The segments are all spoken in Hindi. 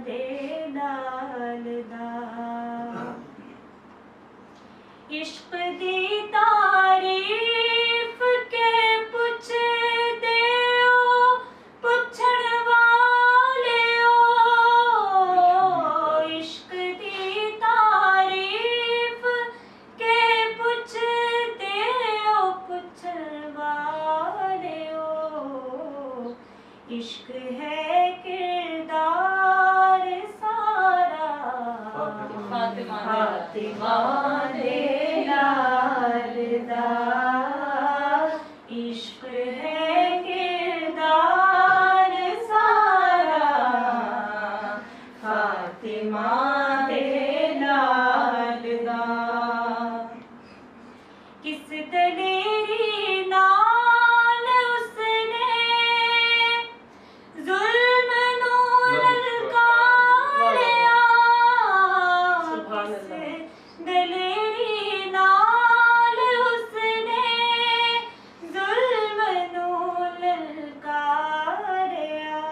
दे लाल दा। इश्क दी तारीफ के पुछ दे पुछण वालियो। इश्क दी तारीफ के पुछ दे पुछण वालियो। इश्क है किरदार सारा फातिमा दे लाल दा। इश्क है किरदार सारा फातिमा दे लाल दा। किस दलेरी नाल उसने जुल्म नू ललकारिया। किस दलेरी नाल उसने जुल्म नू ललकारिया।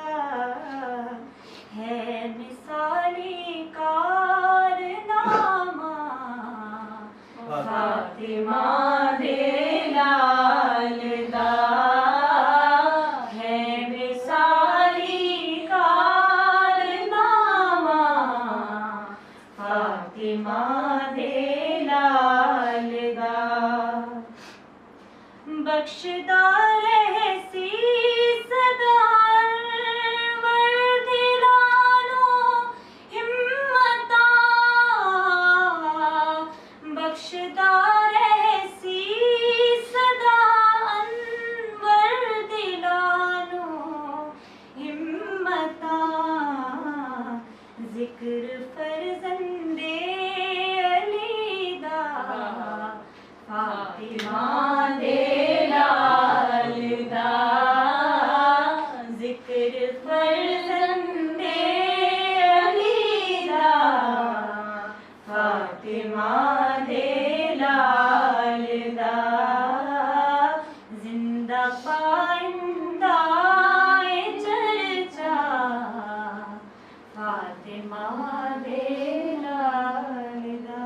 है मिसाली कारनामा फातिमा दे लाल दा। है मिसाली कारनामा फातिमा दे लाल दा। बख्शदा रहसी सदा वर्दिलानो हिम्मता। बख्शदा रहसी सदा वर्दिलानो हिम्मता। जिक्र फरजंदे अली दा फातिमा दे लाल दा। जिक्र फरजंदे अली दा फातिमा दे लाल दा। जिंदा पाइंदा चर्चा फातिमा दे लाल दा।